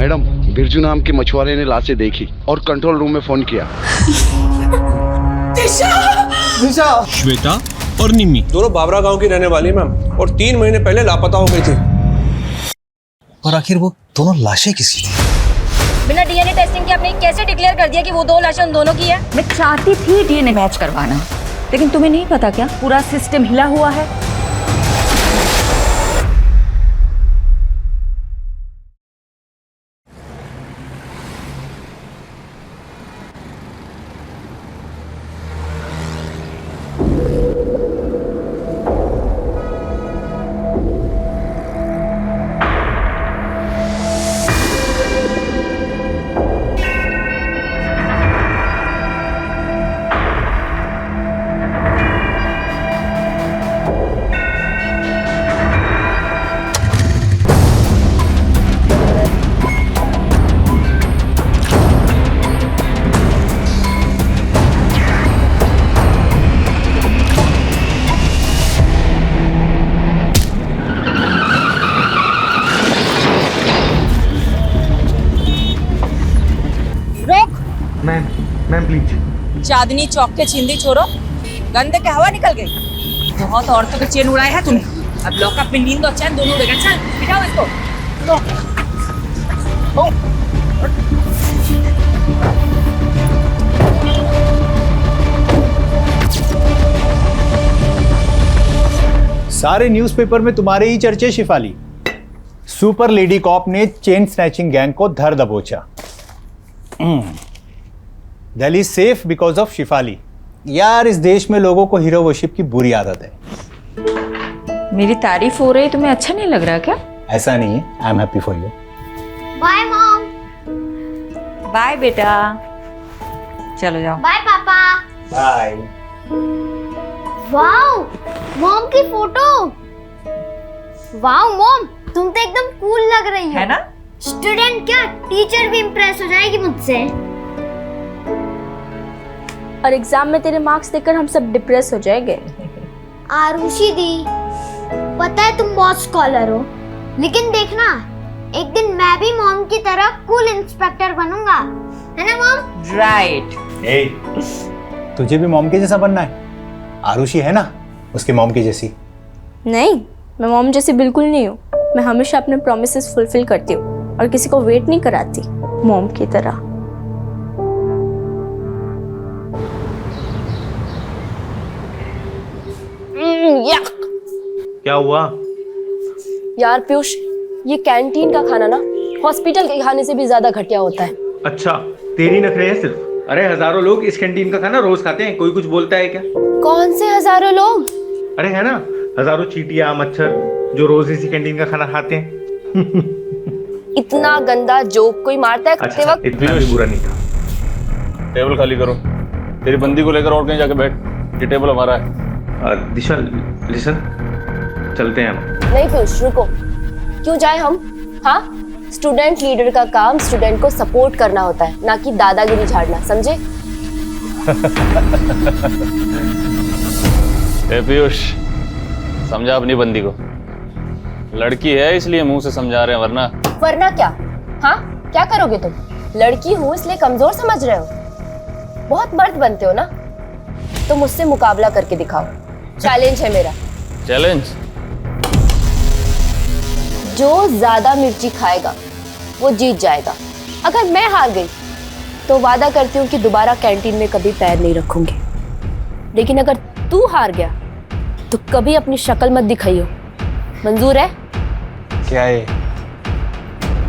Madam, Birju नाम के मछुआरे ने लाशें देखी और कंट्रोल रूम में फोन किया। दिशा! श्वेता और निम्मी दोनों बाबरा गांव की रहने वाली मैम, और 3 महीने पहले लापता हो गई थी। और आखिर वो दोनों लाशें किसकी थी? बिना डीएनए टेस्टिंग के आपने कैसे डिक्लेयर कर दिया कि वो 2 लाशें उन दोनों की है? मैं चाहती थी डीएनए मैच करवाना, लेकिन तुम्हें नहीं पता क्या पूरा सिस्टम हिला हुआ है। Ma'am please. चांदनी चौक के छिंदी छोरो, गंदे के हवा निकल गई। बहुत औरतों के चैन उड़ाए हैं तूने। अब लॉकअप में नींद और चैन दोनों उड़ेगा। चल बिठाओ इसको। सारे न्यूज़पेपर में तुम्हारे ही चर्चे शिफाली। सुपर लेडी कॉप ने चेन स्नैचिंग गैंग को धर दबोचा। Delhi safe because of Shifali. यार, इस देश में लोगों को हीरो वर्शिप की बुरी आदत है। मेरी तारीफ हो रही, तुम्हें अच्छा नहीं लग रहा क्या? ऐसा नहीं है, I am happy for you. Bye mom. Bye बेटा, चलो जाओ। Bye papa. Bye. Wow, mom की फोटो। वाओ मॉम, तुम तो एकदम कूल लग रही हो। है ना? स्टूडेंट क्या, टीचर भी इम्प्रेस हो जाएगी मुझसे। और एग्जाम में तेरे मार्क्स देखकर हम सब डिप्रेस हो जाएंगे। आरुषि दी, पता है तुम बहुत स्कॉलर हो, लेकिन देखना एक दिन मैं भी मॉम की तरह कूल इंस्पेक्टर बनूंगा, है ना मॉम? राइट। ए, तुझे भी मॉम के जैसा बनना है? आरुषि है ना उसकी मॉम की जैसी। नहीं, मैं मॉम जैसी बिल्कुल नहीं हूँ। मैं हमेशा अपने प्रॉमिसेस फुलफिल करती हूँ और किसी को वेट नहीं कराती, मॉम की तरह। क्या हुआ? यार पीयूष, ये कैंटीन का खाना ना हॉस्पिटल के खाने से भी ज्यादा घटिया होता है। अच्छा, तेरी नखरे हैं सिर्फ। अरे हजारों लोग इस कैंटीन का खाना रोज खाते हैं, कोई कुछ बोलता है क्या? कौन से हजारों लोग? अरे है ना, हजारों चींटियां, मच्छर जो रोज इसी कैंटीन का खाना खाते हैं। इतना गंदा जोक कोई मारता है खाते वक्त? इतना भी बुरा नहीं था। टेबल खाली करो। तेरी बंदी को लेकर और कहीं जाके बैठ, ये टेबल हमारा है। दिशा लिसन, चलते हैं हम। नहीं पीयूष, रुको। क्यों जाए हम? हाँ, स्टूडेंट लीडर का काम स्टूडेंट को सपोर्ट करना होता है, ना कि दादागिरी झाड़ना, समझे? पीयूष, समझा अपनी बंदी को। लड़की है इसलिए मुंह से समझा रहे हैं, वरना क्या? हाँ, क्या करोगे तुम? लड़की हूँ इसलिए कमजोर समझ रहे हो? बहुत मर्द बनते हो ना, तो मुझसे मुकाबला करके दिखाओ। चैलेंज है मेरा। चैलेंज? जो ज्यादा मिर्ची खाएगा वो जीत जाएगा। अगर मैं हार गई तो वादा करती हूँ कि दोबारा कैंटीन में कभी पैर नहीं रखूंगी, लेकिन अगर तू हार गया तो कभी अपनी शक्ल मत दिखाइयो। मंजूर है? क्या है?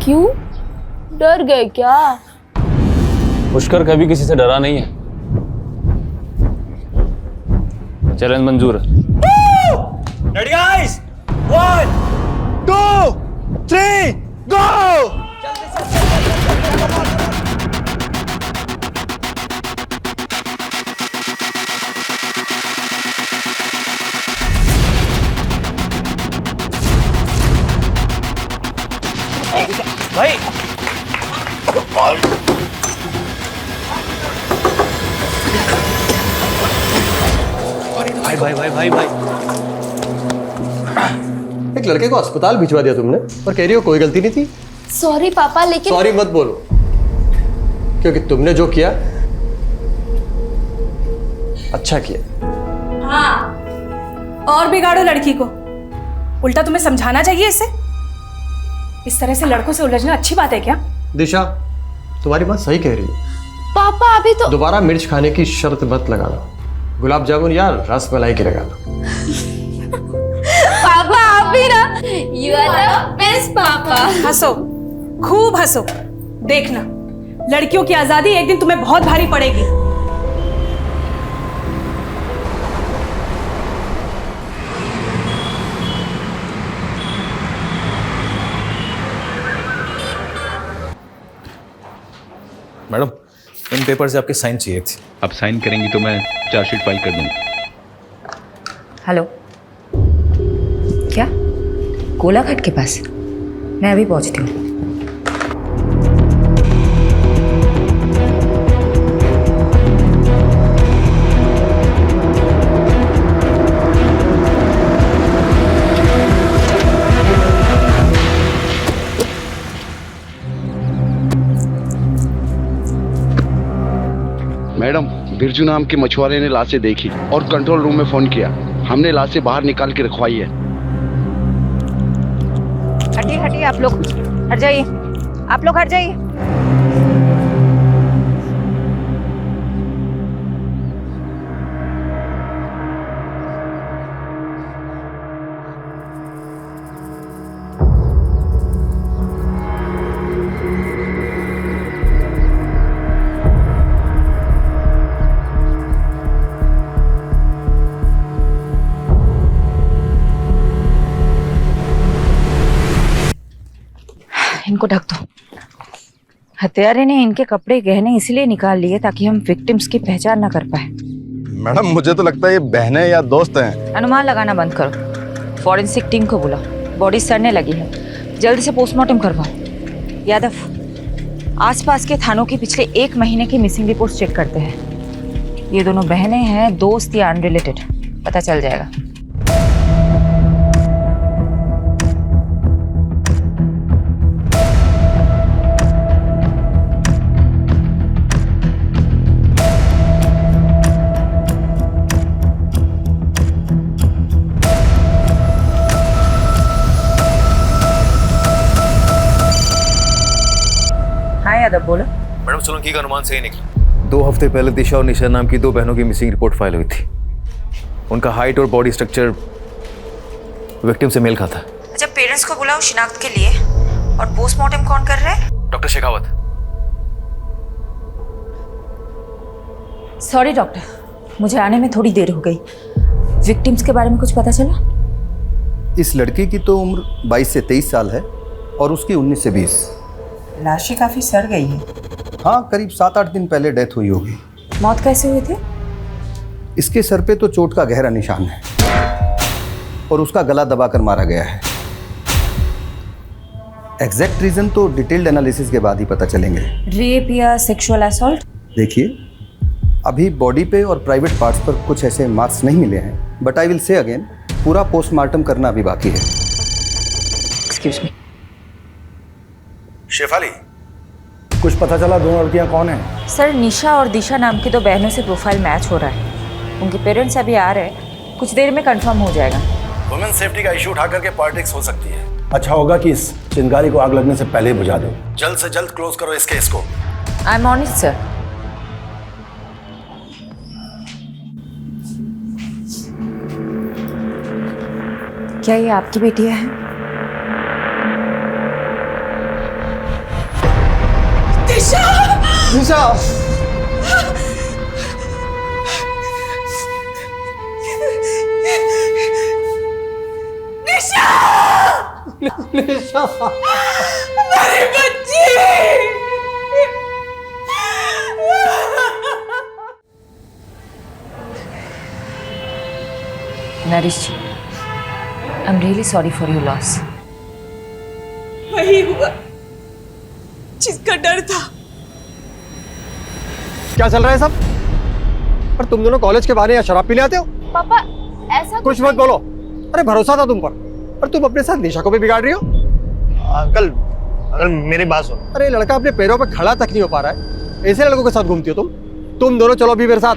क्यों डर गए क्या? पुष्कर कभी किसी से डरा नहीं है। चैलेंज मंजूर है। रेडी गाइस, 1 2 3 गो! भाई भाई भाई भाई भाई एक लड़के को अस्पताल भिजवा दिया तुमने और कह रही हो कोई गलती नहीं थी। सॉरी पापा, लेकिन सॉरी मत बोलो, क्योंकि तुमने जो किया अच्छा किया। हाँ, और बिगाड़ो लड़की को। उल्टा तुम्हें समझाना चाहिए इसे। इस तरह से लड़कों से उलझना अच्छी बात है क्या? दिशा, तुम्हारी बात सही कह रही है। पापा अभी तो दोबारा मिर्च खाने की शर्त मत लगा लो। गुलाब जामुन या रस मलाई की लगा लो। पापा आप भी ना, यू आर द बेस्ट पापा। हंसो, खूब हंसो। देखना, लड़कियों की आजादी एक दिन तुम्हें बहुत भारी पड़ेगी। मैडम, इन पेपर से आपके साइन चाहिए थे। अब साइन करेंगी तो मैं चार्जशीट फाइल कर दूंगा। हेलो, क्या कोलाघाट के पास? मैं अभी पहुंचती हूँ। मैडम, बिरजू नाम के मछुआरे ने लाशें देखी और कंट्रोल रूम में फोन किया। हमने लाशें बाहर निकाल के रखवाई है। हटिए हटिए, आप लोग हट जाइए, आप लोग हट जाइए। इनको ढक दो। हत्यारे ने इनके कपड़े गहने इसलिए निकाल लिए ताकि हम विक्टिम्स की पहचान ना कर पाए। मैडम, मुझे तो लगता है ये बहनें या दोस्त हैं। अनुमान लगाना बंद करो। फॉरेंसिक टीम को बुलाओ, बॉडी सड़ने लगी है, जल्दी से पोस्टमार्टम करवाओ। यादव, आसपास के थानों की पिछले 1 महीने की मिसिंग रिपोर्ट चेक करते हैं। ये दोनों बहनें हैं, दोस्त या अनरिलेटेड, पता चल जाएगा। यादव बोलो। मैडम, सोलंकी का अनुमान सही निकला। 2 हफ्ते पहले दिशा और निशा नाम की 2 बहनों की मिसिंग रिपोर्ट फाइल हुई थी। उनका हाइट और बॉडी स्ट्रक्चर विक्टिम से मेल खाता। अच्छा, पेरेंट्स को बुलाओ शिनाख्त के लिए। और पोस्टमार्टम कौन कर रहा है? डॉक्टर शेखावत। सॉरी डॉक्टर, मुझे आने में थोड़ी देर हो गई। विक्टिम्स के बारे में कुछ पता चला? इस लड़की की तो उम्र 22 से 23 साल है और उसकी 19 से 20। लाशें काफी सड़ गई है। हाँ, करीब 7-8 दिन पहले डेथ हुई होगी। मौत कैसे हुई थी? इसके सर पे तो चोट का गहरा निशान है और उसका गला दबाकर मारा गया है। एग्जैक्ट रीजन तो डिटेल्ड एनालिसिस के बाद ही पता चलेंगे। रेप या सेक्सुअल असॉल्ट? देखिए, अभी बॉडी पे और प्राइवेट पार्ट्स पर कुछ ऐसे मार्क्स नहीं मिले हैं, but I will say again, पूरा पोस्टमार्टम करना अभी बाकी है। Excuse me. शेफाली, कुछ पता चला दोनों लड़कियां कौन हैं? सर, निशा और दिशा नाम की 2 बहनों से प्रोफाइल मैच हो रहा है। उनके पेरेंट्स अभी आ रहे हैं, कुछ देर में कंफर्म हो जाएगा। वुमेन सेफ्टी का इशू उठा करके पॉलिटिक्स हो सकती है। अच्छा होगा कि इस चिंगारी को आग लगने से पहले ही बुझा दो। जल्द से जल्द क्लोज करो इस केस को। I am on it sir. क्या ये आपकी बेटियां हैं? निशा! निशा! मेरी बच्ची! Narish ji, I am really sorry for your loss. वही हुआ जिसका डर था। क्या चल रहा है सब? पर तुम दोनों कॉलेज के बहाने या शराब पीने आते हो? पापा ऐसा कुछ मत बोलो। अरे भरोसा था तुम पर तुम अपने साथ निशा को भी बिगाड़ रही हो। अंकल, अगर मेरी बात सुनो, अरे लड़का अपने पैरों पे खड़ा तक नहीं हो पा रहा है, ऐसे लड़कों के साथ घूमती हो तुम दोनों चलो अभी मेरे साथ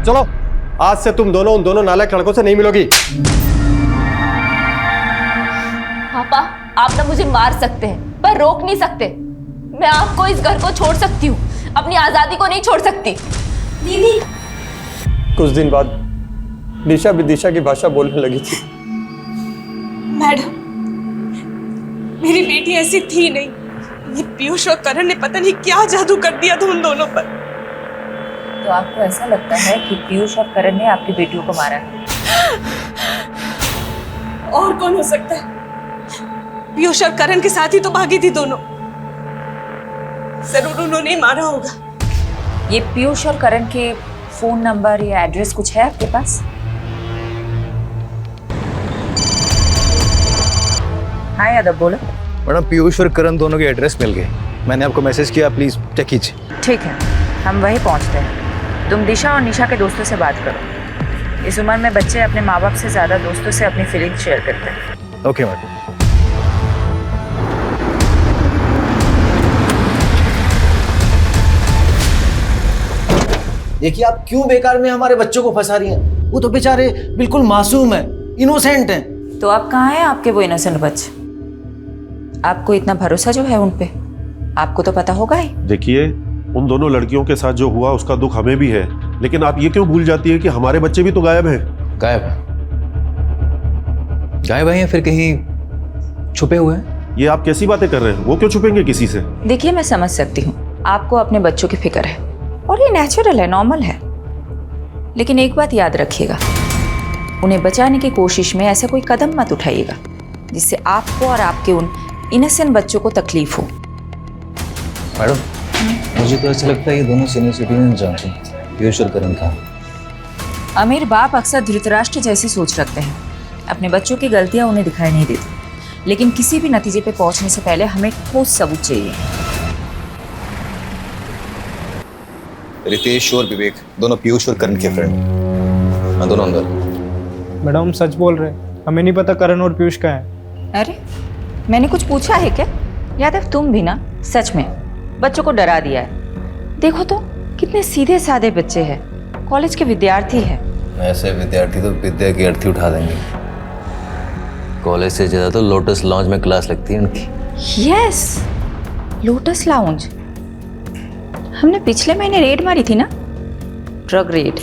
चलो। आज से तुम दोनों उन दोनों नालायक लड़कों से नहीं मिलोगी। पापा आप ना मुझे मार सकते हैं पर रोक नहीं सकते। मैं आपको इस घर को छोड़ सकती हूँ, अपनी आजादी को नहीं छोड़ सकती। दीदी कुछ दिन बाद निशा विदिशा की भाषा बोलने लगी थी। मैडम, मेरी बेटी ऐसी थी नहीं। ये पीयूष और करण ने पता नहीं क्या जादू कर दिया था उन दोनों पर। तो आपको ऐसा लगता है कि पीयूष और करण ने आपकी बेटियों को मारा है? और कौन हो सकता है? पीयूष और करण के साथ ही तो भागी थी दोनों। जरूर उन्होंने ही मारा होगा। ये पीयूष और करण के फोन नंबर या एड्रेस कुछ है आपके पास? हाँ यादव बोलो। मैडम पीयूष और करण दोनों के एड्रेस मिल गए, मैंने आपको मैसेज किया, प्लीज चेक कीजिए। ठीक है, हम वहीं पहुंचते हैं। तुम दिशा और निशा के दोस्तों से बात करो। इस उम्र में बच्चे अपने माँ बाप से ज्यादा दोस्तों से अपनी फीलिंग शेयर करते हैं। Okay madam. देखिए आप क्यों बेकार में हमारे बच्चों को फंसा रही हैं? वो तो बेचारे बिल्कुल मासूम हैं, इनोसेंट हैं। तो अब कहाँ हैं आपके वो इनोसेंट बच्चे? आपको इतना भरोसा जो है उन पे, आपको तो पता होगा ही। देखिए उन दोनों लड़कियों के साथ जो हुआ उसका दुख हमें भी है, लेकिन आप ये क्यों भूल जाती है कि हमारे बच्चे भी तो गायब हैं। गायब हैं या फिर कहीं छुपे हुए हैं? ये आप कैसी बातें कर रहे हैं? वो क्यों छुपेंगे किसी से? देखिए मैं समझ सकती हूँ, आपको अपने बच्चों की फिक्र है और ये नेचुरल है, नॉर्मल है। लेकिन एक बात याद रखिएगा, उन्हें बचाने की कोशिश में ऐसा कोई कदम मत उठाइएगा जिससे आपको और आपके उन इनोसेंट बच्चों को तकलीफ हो। मैडम मुझे तो ऐसा लगता है ये दोनों सीनियर सिटीजन जानते हैं पीयूष और करण का। अमीर बाप अक्सर धृतराष्ट्र जैसी सोच रखते हैं। अपने बच्चों की गलतियां उन्हें दिखाई नहीं देती, लेकिन किसी भी नतीजे पे पहुंचने से पहले हमें ठोस सबूत चाहिए। रितेश और विवेक दोनों पीयूष और करण के फ्रेंड, हाँ दोनों अंदर। मैडम सच बोल रहे हैं, हमें नहीं पता करण और पीयूष का है। अरे मैंने कुछ पूछा है क्या? यादव तुम भी ना सच में बच्चों को डरा दिया है। देखो तो कितने सीधे साधे बच्चे हैं, कॉलेज के विद्यार्थी हैं। ऐसे विद्यार्थी तो विद्या की अर्थी उठा देंगे। कॉलेज से ज्यादा तो लोटस लॉन्ज में क्लास लगती है उनकी। Yes, lotus lounge. हमने पिछले महीने रेड मारी थी ना, ड्रग रेड।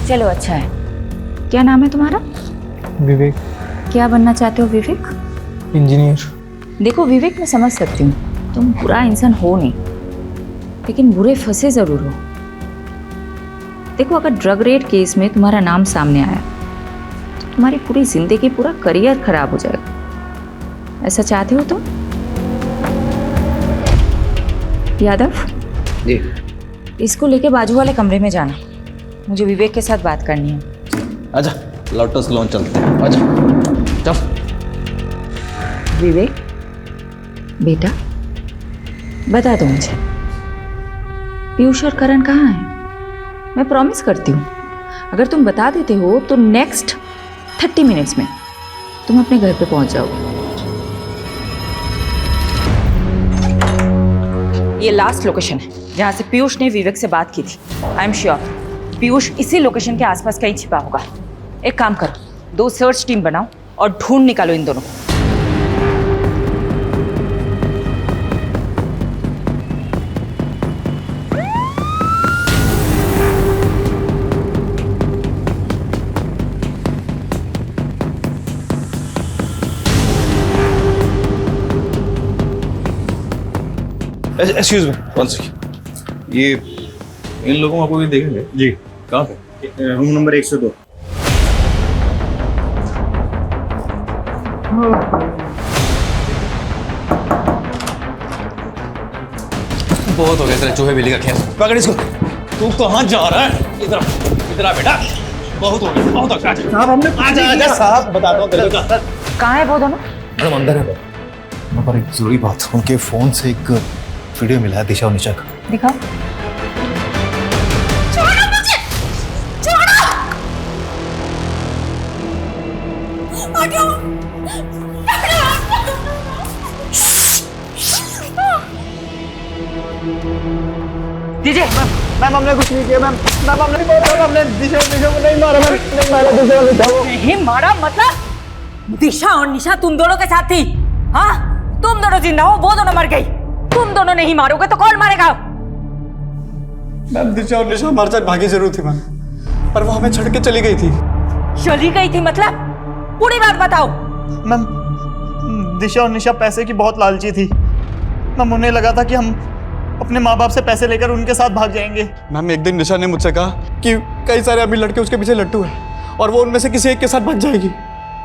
चलो अच्छा है। क्या नाम है तुम्हारा? विवेक। क्या बनना चाहते हो विवेक? इंजीनियर। देखो विवेक, मैं समझ सकती हूँ तुम बुरा इंसान हो नहीं, लेकिन बुरे फंसे जरूर हो। देखो अगर ड्रग रेड केस में तुम्हारा नाम सामने आया तो तुम्हारी पूरी जिंदगी, पूरा करियर खराब हो जाएगा। ऐसा चाहते हो तुम? यादव जी। इसको लेके बाजू वाले कमरे में जाना, मुझे विवेक के साथ बात करनी है। आजा लोटस लॉन्च चलते हैं, आजा चल। विवेक बेटा बता दो मुझे, पीयूष और करण कहाँ हैं? मैं प्रॉमिस करती हूँ अगर तुम बता देते हो तो नेक्स्ट 30 मिनट्स में तुम अपने घर पे पहुंच जाओगे। ये लास्ट लोकेशन है जहाँ से पीयूष ने विवेक से बात की थी। आई एम श्योर पीयूष इसी लोकेशन के आसपास कहीं छिपा होगा। एक काम करो, 2 सर्च टीम बनाओ और ढूंढ निकालो इन दोनों को। Excuse me, one second. ये इन लोगों को भी देखेंगे जी? कहाँ पे? Room number 102। बहुत हो गया तेरा चूहे बिल्ली का खेल। पकड़ इसको। तू कहाँ जा रहा है? इधर आ बेटा, बहुत हो गया, बहुत हो गया। साहब हमने आजा साहब बताता हूँ तेरे को। कहाँ है वो दोनों? मैडम अंदर है। पर एक जरूरी बात, उनके फोन से एक वीडियो मिला है दिशा और निशा का। दिखाओ। छोड़ो मुझे, छोड़ो। हटो। मैम हमने कुछ नहीं किया मैम हमने दिशा को नहीं मारा मैम नहीं मारा दिशा को नहीं मारा मतलब दिशा और निशा तुम दोनों के साथ थी। हाँ तुम दोनों जिंदा हो, वो दोनों मर गई। तुम दोनों नहीं मारोगे तो कौन मारेगा? मैम दिशा और निशा हमारे साथ भागी जरूर थी मैम, पर वो हमें छोड़ के चली गई थी। चली गई थी मतलब? पूरी बात बताओ। मैम दिशा और निशा पैसे की बहुत लालची थी मैम, उन्हें लगा था कि हम अपने माँ बाप से पैसे लेकर उनके साथ भाग जाएंगे। मैम एक दिन निशा ने मुझसे कहा कि कई सारे अमीर लड़के उसके पीछे लट्टू हैं और वो उनमें से किसी एक के साथ बच जाएगी।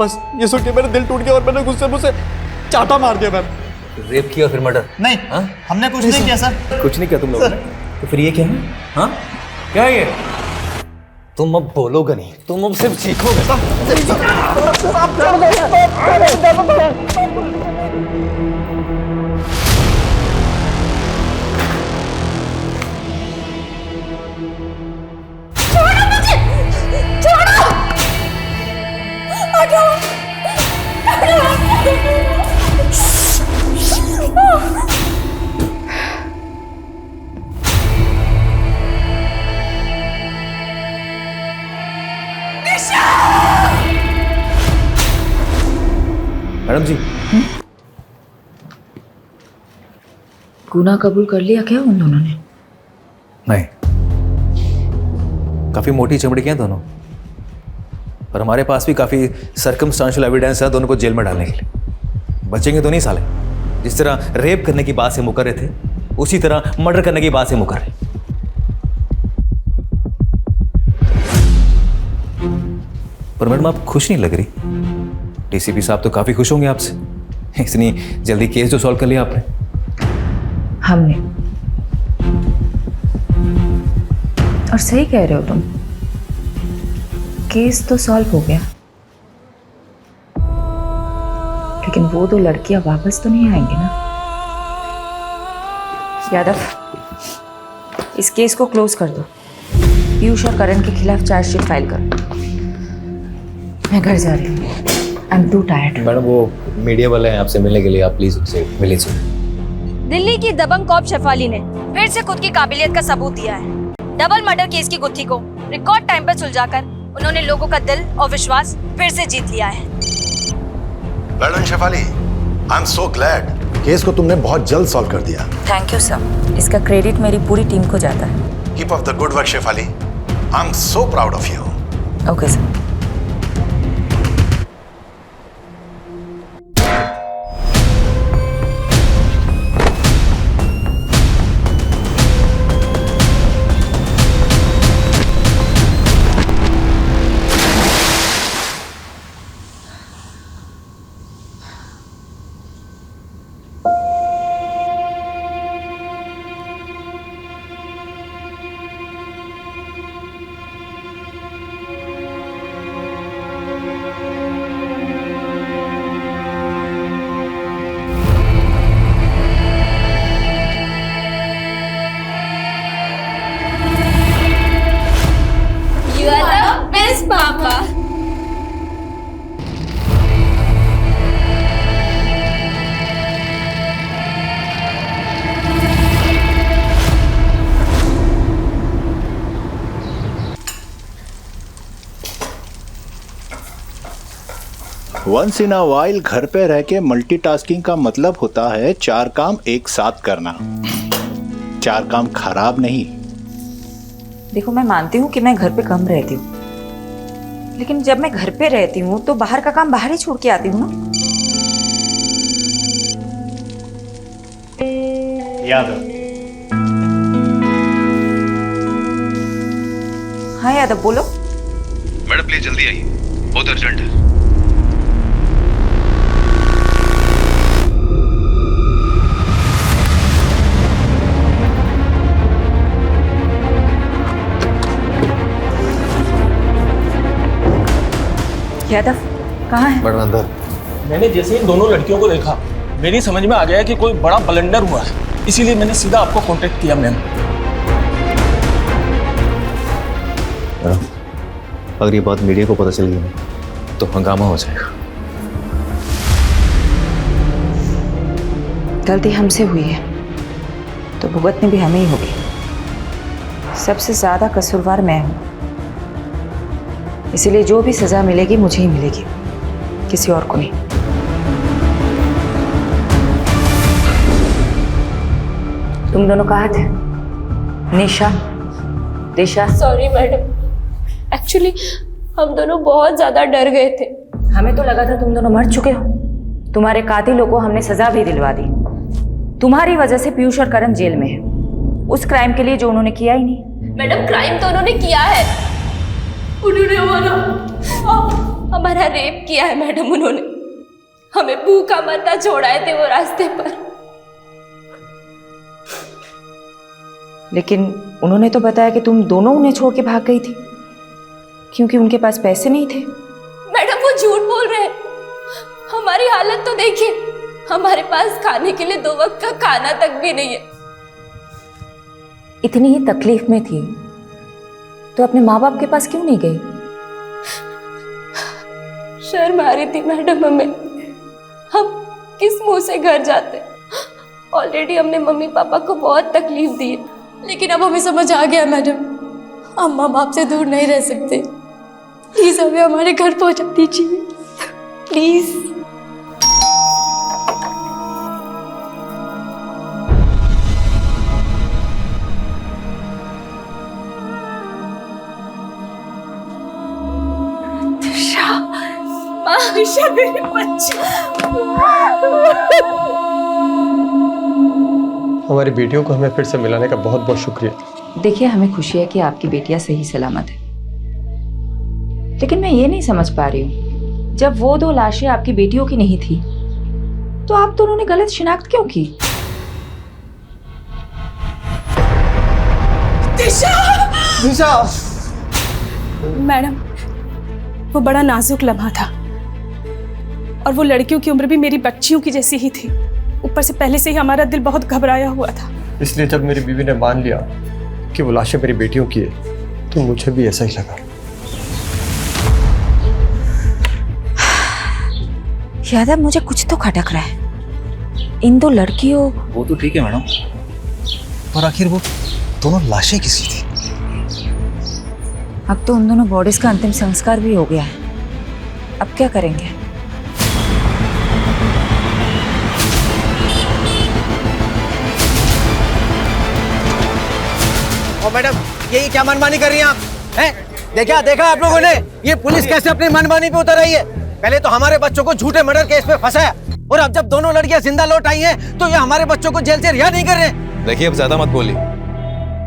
बस ये सुन के मेरा दिल टूट गया और मैंने गुस्से मुझसे चाटा मार दिया मैम। रेप किया फिर मर्डर? नहीं हमने कुछ नहीं किया सर। कुछ नहीं किया तुम लोगों ने? तो फिर ये क्या है? हाँ क्या है ये? तुम अब बोलोगे नहीं, तुम अब सिर्फ सीखोगे। मैडम जी गुनाह कबूल कर लिया क्या उन दोनों ने? नहीं, काफी मोटी चमड़ी के हैं दोनों, पर हमारे पास भी काफी सर्कमस्टांशियल एविडेंस है दोनों को जेल में डालने के लिए। बचेंगे तो नहीं साले। जिस तरह रेप करने की बात से मुकर रहे थे उसी तरह मर्डर करने की बात से मुकर रहे। पर मैडम आप खुश नहीं लग रही। डीसीपी साहब तो काफी खुश होंगे आपसे, इतनी जल्दी केस जो सॉल्व कर लिया आपने। हमने और सही कह रहे हो तुम, केस तो सॉल्व हो गया, लेकिन वो दो लड़कियां वापस तो नहीं आएंगी ना। यादव इस केस को क्लोज कर दो। पीयूष और करण के खिलाफ चार्जशीट फाइल करो। मैं घर जा रही हूँ, I am to tired. Madam वो मीडिया वाले हैं आपसे मिलने के लिए, आप प्लीज उनसे मिल लीजिए। दिल्ली की दबंग कॉप शेफाली ने फिर से खुद की काबिलियत का सबूत दिया है। डबल मर्डर केस की गुत्थी को रिकॉर्ड टाइम पर सुलझाकर उन्होंने लोगों का दिल और विश्वास फिर से जीत लिया है। Madam Shefali, I am so glad. Case को तुमने बहुत जल्द सॉल्व कर दिया। थैंक यू सर, इसका क्रेडिट मेरी पूरी टीम को जाता है। Keep up the good work Shefali, I am so proud of you. Okay sir. Once in a while घर पे रह के मल्टीटास्किंग का मतलब होता है 4 काम एक साथ करना। 4 काम खराब नहीं। देखो मैं मानती हूँ कि मैं घर पे कम रहती हूँ, लेकिन जब मैं घर पे रहती हूँ तो बाहर का काम बाहर ही छोड़ के आती हूँ ना। यादव। हाँ यादव बोलो। मैडम प्लीज जल्दी आइए, बहुत अर्जेंट है। यादव कहाँ है? मैडम अंदर। मैंने जैसे इन दोनों लड़कियों को देखा मेरी समझ में आ गया कि कोई बड़ा ब्लंडर हुआ है, इसीलिए मैंने सीधा आपको कांटेक्ट किया। मैम अगर ये बात मीडिया को पता चल गई तो हंगामा हो जाएगा। गलती हमसे हुई है तो भुगतनी भी हमें ही होगी। सबसे ज्यादा कसूरवार मैं हूं, इसलिए जो भी सजा मिलेगी मुझे ही मिलेगी, किसी और को नहीं। तुम दोनों कहाँ थे? निशा, दिशा? सॉरी मैडम, एक्चुअली हम दोनों बहुत ज्यादा डर गए थे। हमें तो लगा था तुम दोनों मर चुके हो। तुम्हारे कातिलों को हमने सजा भी दिलवा दी। तुम्हारी वजह से पीयूष और करण जेल में है, उस क्राइम के लिए जो उन्होंने किया ही नहीं। मैडम क्राइम तो उन्होंने किया है, उन्होंने हमारा रेप किया है मैडम। उन्होंने हमें भूखा मरना छोड़ाए थे वो रास्ते पर। लेकिन उन्होंने तो बताया कि तुम दोनों उन्हें छोड़ के भाग गई थी क्योंकि उनके पास पैसे नहीं थे। मैडम वो झूठ बोल रहे हैं, हमारी हालत तो देखिए, हमारे पास खाने के लिए 2 वक्त का खाना तक भी नहीं है। इतनी ही तकलीफ में थी तो अपने माँ बाप के पास क्यों नहीं गई? शर्म आ रही थी मैडम हमें, हम किस मुंह से घर जाते। ऑलरेडी हमने मम्मी पापा को बहुत तकलीफ दी है, लेकिन अब हमें समझ आ गया मैडम, हम माँ बाप से दूर नहीं रह सकते। प्लीज हमें हमारे घर पहुंचा दीजिए, प्लीज। दिशा मेरे बच्चे, हमारी बेटियों को हमें फिर से मिलाने का बहुत बहुत शुक्रिया। देखिए, हमें खुशी है कि आपकी बेटियां सही सलामत है, लेकिन मैं ये नहीं समझ पा रही हूँ, जब वो 2 लाशें आपकी बेटियों की नहीं थी तो आप दोनों ने गलत शिनाख्त क्यों की? दिशा! मैडम वो बड़ा नाजुक लम्हा था और वो लड़कियों की उम्र भी मेरी बच्चियों की जैसी ही थी। ऊपर से पहले से ही हमारा दिल बहुत घबराया हुआ था। इसलिए जब मेरी बीवी ने मान लिया कि वो लाशें मेरी बेटियों की है तो मुझे भी ऐसा ही लगा। यादव, मुझे कुछ तो खटक रहा है। इन 2 लड़कियों... वो तो ठीक है मैडम, पर आखिर वो दोनों लाशें किसी थी? अब तो उन दोनों बॉडीज का अंतिम संस्कार भी हो गया है, अब क्या करेंगे? ओ मैडम, ये क्या मनमानी कर रही हैं आप? हैं? देखा आप लोगों ने ये पुलिस कैसे अपनी मनमानी पे उतर आई है? पहले तो हमारे बच्चों को झूठे मर्डर केस में फंसाया और अब जब दोनों लड़कियां जिंदा लौट आई हैं तो ये हमारे बच्चों को जेल से रिहा नहीं कर रहे। देखिए, अब ज्यादा मत बोलिए।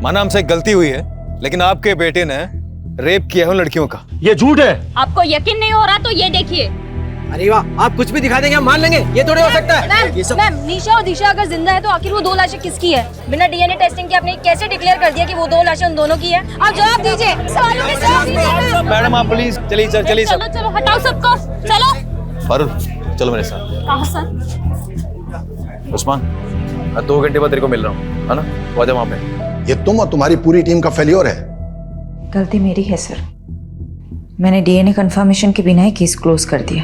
माना हमसे गलती हुई है, लेकिन आपके बेटे ने रेप किया है उन लड़कियों का। ये झूठ है। आपको यकीन नहीं हो रहा तो ये देखिए। अरे वाह, आप कुछ भी दिखा देंगे हम मान लेंगे, ये थोड़े हो सकता है। मैम, निशा और दिशा अगर जिंदा है तो आखिर वो 2 लाशें किसकी है? बिना डीएनए टेस्टिंग के आपने कैसे डिक्लेयर कर दिया कि वो 2 लाशें उन दोनों की है? आप जवाब दीजिए, सवालों के जवाब दीजिए। मैडम आप प्लीज चलिए सर, चलिए सब। चलो हटाओ सबको, चलो। फारूक चलो मेरे साथ। कहाँ सर? उस्मान, मैं 2 घंटे बाद तेरे को मिल रहा हूँ, है ना? वो आजा वहाँ पे। ये तुम और तुम्हारी पूरी टीम का फेल्योर है। गलती मेरी है सर, मैंने डीएनए कंफर्मेशन के बिना ही केस क्लोज कर दिया।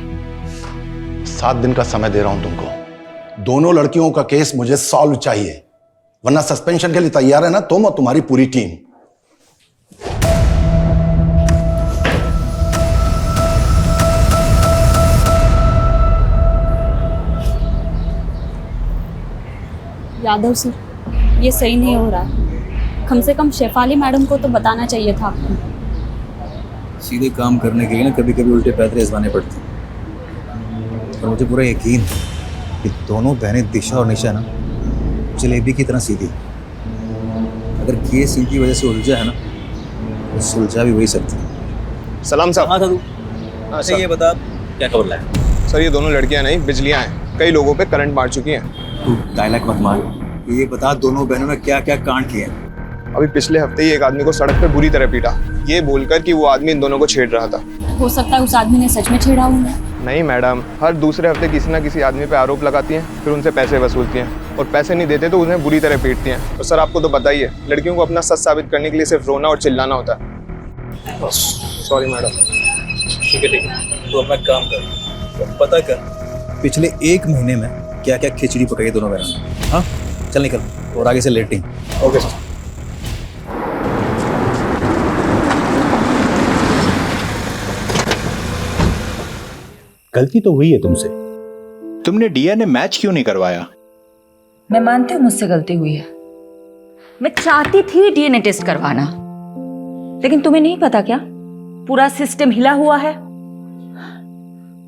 7 दिन का समय दे रहा हूं तुमको। दोनों लड़कियों का केस मुझे सॉल्व चाहिए, वरना सस्पेंशन के लिए तैयार है ना तुम और तुम्हारी पूरी टीम। यादव सर, ये सही नहीं हो रहा है। कम से कम शेफाली मैडम को तो बताना चाहिए था आपको। सीधे काम करने के लिए ना कभी कभी उल्टे पैतरे आजमाने पड़ते हैं, और मुझे पूरा यकीन है कि दोनों बहनें दिशा और निशा ना जलेबी की तरह सीधी। अगर केस इनकी वजह से उलझा है ना तो सुलझा भी वही सकती है। सलाम साहब। हाँ था तू? अच्छा ये बता क्या खबर लाया? सर ये दोनों लड़कियां नहीं बिजलियां हैं, कई लोगों पे करंट मार चुकी हैं। तू डायलॉग मत मार, ये बता दोनों बहनों ने क्या क्या कांड किए हैं? अभी पिछले हफ्ते ही एक आदमी को सड़क पर बुरी तरह पीटा, ये बोलकर कि वो आदमी इन दोनों को छेड़ रहा था। हो सकता है उस आदमी ने सच में छेड़ा हुआ। नहीं मैडम, हर दूसरे हफ्ते किसी ना किसी आदमी पे आरोप लगाती हैं, फिर उनसे पैसे वसूलती हैं और पैसे नहीं देते तो उन्हें बुरी तरह पीटती हैं। और सर आपको तो पता ही है, लड़कियों को अपना सच साबित करने के लिए सिर्फ रोना और चिल्लाना होता है। Sorry madam. ठीक है, तो अपना काम कर, पता कर पिछले 1 महीने में क्या क्या खिचड़ी पकाई दोनों बहनों ने। हाँ चल निकल, और आगे से लेटिंग। Okay sir. गलती तो हुई है तुमसे। तुमने डीएनए मैच क्यों नहीं करवाया? मैं मानती हूँ मुझसे गलती हुई है। मैं चाहती थी डीएनए टेस्ट करवाना, लेकिन तुम्हें नहीं पता क्या, पूरा सिस्टम हिला हुआ है।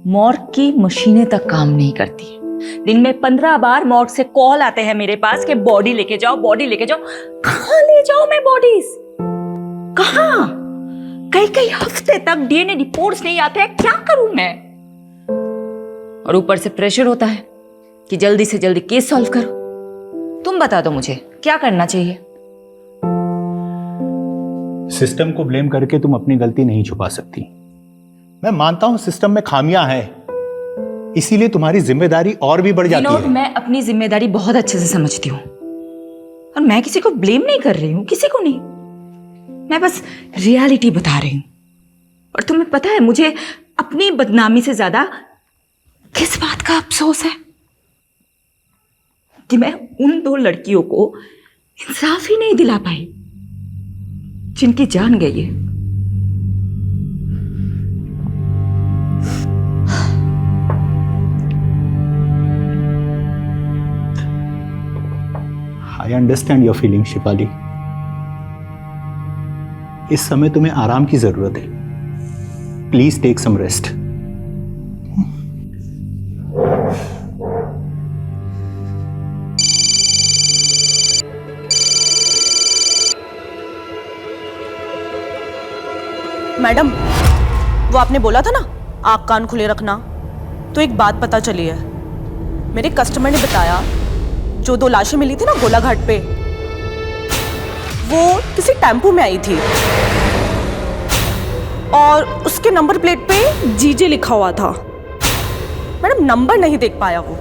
मॉर्ग की मशीनें तक काम नहीं करती। दिन में 15 बार मॉर्ग से कॉल आते हैं मेरे पास कि बॉडी लेके जाओ, बॉडी लेके जाओ। कहाँ ले जाओ मैं बॉडीज? कहाँ? कई हफ्ते तक डीएनए रिपोर्ट्स नहीं आते हैं, क्या करूं मैं? और ऊपर से प्रेशर होता है कि जल्दी से जल्दी केस सॉल्व करो। तुम बता दो मुझे क्या करना चाहिए? सिस्टम को ब्लेम करके तुम अपनी गलती नहीं छुपा सकती। मैं मानता हूं सिस्टम में खामियां हैं, इसीलिए तुम्हारी जिम्मेदारी और भी बढ़ जाती है। मैं अपनी जिम्मेदारी बहुत अच्छे से समझती हूँ और मैं किसी को ब्लेम नहीं कर रही हूँ, किसी को नहीं। मैं बस रियलिटी बता रही हूँ। और तुम्हें पता है मुझे अपनी बदनामी से ज्यादा किस बात का अफसोस है? कि मैं उन 2 लड़कियों को इंसाफ ही नहीं दिला पाई जिनकी जान गई है। I understand your feeling Shipali. इस समय तुम्हें आराम की जरूरत है। Please take some rest. Madam, वो आपने बोला था ना आँख कान खुले रखना, तो एक बात पता चली है। मेरे कस्टमर ने बताया जो 2 लाशें मिली थी ना गोलाघाट पे, वो किसी टेम्पो में आई थी और उसके नंबर प्लेट पे जीजे लिखा हुआ था। मैडम नंबर नहीं देख पाया वो।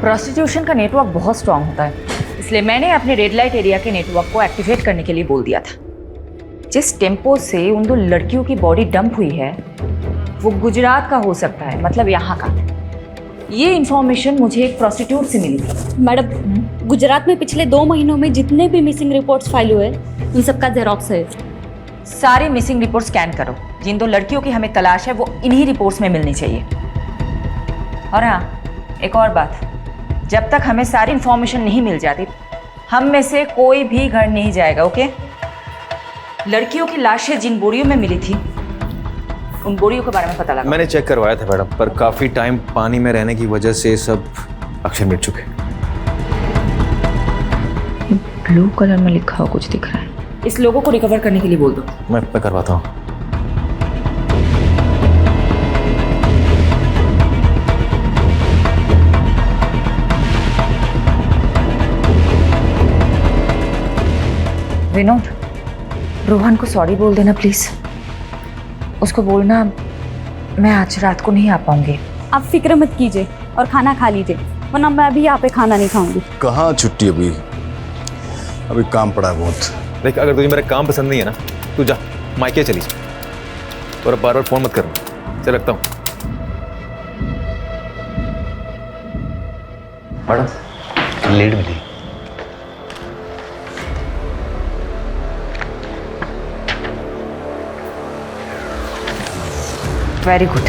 प्रोस्टिट्यूशन का नेटवर्क बहुत स्ट्रांग होता है, इसलिए मैंने अपने रेड लाइट एरिया के नेटवर्क को एक्टिवेट करने के लिए बोल दिया था। जिस टेम्पो से उन 2 लड़कियों की बॉडी डंप हुई है वो गुजरात का हो सकता है, मतलब यहाँ का। ये इंफॉर्मेशन मुझे एक प्रोस्टिट्यूट से मिली थी। मैडम, गुजरात में पिछले 2 महीनों में जितने भी मिसिंग रिपोर्ट्स फाइल हुए उन सबका जेरोक्स है। सारे मिसिंग रिपोर्ट स्कैन करो। जिन 2 लड़कियों की हमें तलाश है वो इन्हीं रिपोर्ट्स में मिलनी चाहिए। और हाँ, एक और बात, जब तक हमें सारी इंफॉर्मेशन नहीं मिल जाती हम में से कोई भी घर नहीं जाएगा, ओके? लड़कियों की लाशें जिन बोरियों में मिली थी उन बोरियों के बारे में पता लगा। मैंने चेक करवाया था मैडम, पर काफी टाइम पानी में रहने की वजह से सब अक्षर मिट चुके। ब्लू कलर में लिखा हुआ कुछ दिख रहा है। इस लोगों को रिकवर करने के लिए बोल दो। मैं करवाता हूँ। विनोद, रोहन को सॉरी बोल देना प्लीज। उसको बोलना मैं आज रात को नहीं आ पाऊंगी। आप फिक्र मत कीजिए और खाना खा लीजिए, वरना मैं अभी यहाँ पे खाना नहीं खाऊंगी। कहाँ छुट्टी? अभी काम पड़ा है बहुत। देख, अगर तुझे मेरा काम पसंद नहीं है ना, तू जा मायके चली जा और अब बार-बार फोन मत करना। चल रखता हूँ। मैडम लीड मिली। Very good.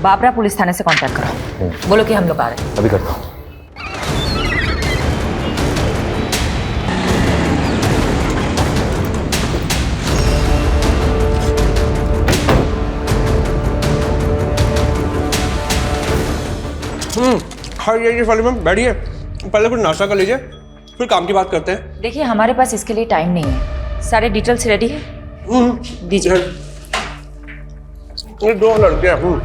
बाबरा पुलिस थाने से कांटेक्ट करो, बोलो कि हम लोग आ रहे हैं। अभी करता हूँ। हाँ ये वाले मैम बैठिए, पहले कुछ नाश्ता कर लीजिए फिर काम की बात करते हैं। देखिए हमारे पास इसके लिए टाइम नहीं है। सारे डिटेल्स रेडी है? दीजिए। ये 2 लड़के हैं,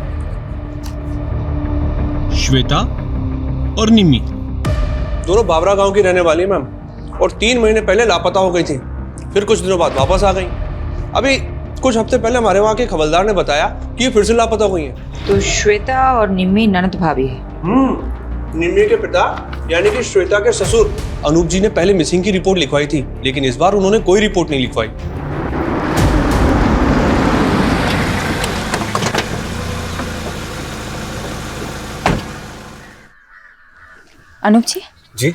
श्वेता और निम्मी, दोनों बाबरा गांव की रहने वाली है मैम, और 3 महीने पहले लापता हो गई थी, फिर कुछ दिनों बाद वापस आ गई। अभी कुछ हफ्ते पहले हमारे वहाँ के खबरदार ने बताया कि ये फिर से लापता हो गई हैं। तो श्वेता और निम्मी ननद भाभी है? निम्मी के पिता यानी कि श्वेता के ससुर अनूप जी ने पहले मिसिंग की रिपोर्ट लिखवाई थी, लेकिन इस बार उन्होंने कोई रिपोर्ट नहीं लिखवाई। अनूप जी, जी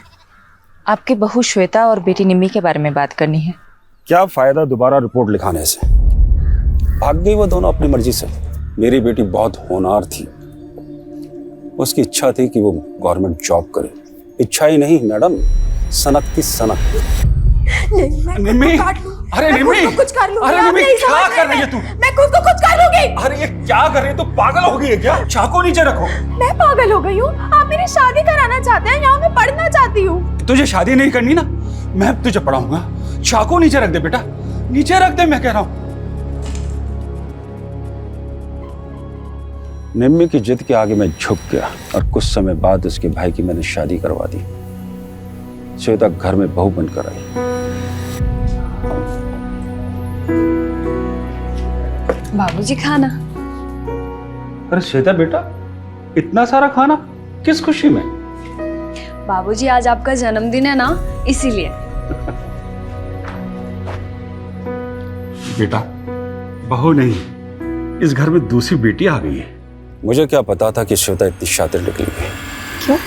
आपकी बहू श्वेता और बेटी निम्मी के बारे में बात करनी है। क्या फायदा दोबारा रिपोर्ट लिखाने से? भाग गई वो दोनों अपनी मर्जी से। मेरी बेटी बहुत होनहार थी, उसकी इच्छा थी कि वो गवर्नमेंट जॉब करे। इच्छा ही नहीं मैडम, सनक थी सनक। निम्मी, अरे निम्मी, कुछ कर लूंगी। अरे निम्मी, क्या कर रही है तू? मैं खुद को कुछ कर लूंगी। अरे ये क्या कर रही है? तू पागल हो गई है क्या? चाकू नीचे रखो। मैं पागल हो गई हूँ? आप मेरी शादी कराना चाहते हैं? यहाँ मैं पढ़ना चाहती हूँ। तुझे शादी नहीं करनी ना, मैं तुझे पढ़ाऊंगा। चाकू नीचे रख दे बेटा, नीचे रख दे, मैं कह रहा हूँ। निम्मी की जिद के आगे मैं झुक गया और कुछ समय बाद उसके भाई की मैंने शादी करवा दी। श्वेता घर में बहू बनकर आई। बाबूजी खाना। अरे श्वेता बेटा, इतना सारा खाना किस खुशी में? बाबूजी आज आपका जन्मदिन है ना, इसीलिए। बेटा, बहू नहीं, इस घर में दूसरी बेटी आ गई है। मुझे क्या पता था कि श्वेता इतनी शातिर निकली है। क्यों?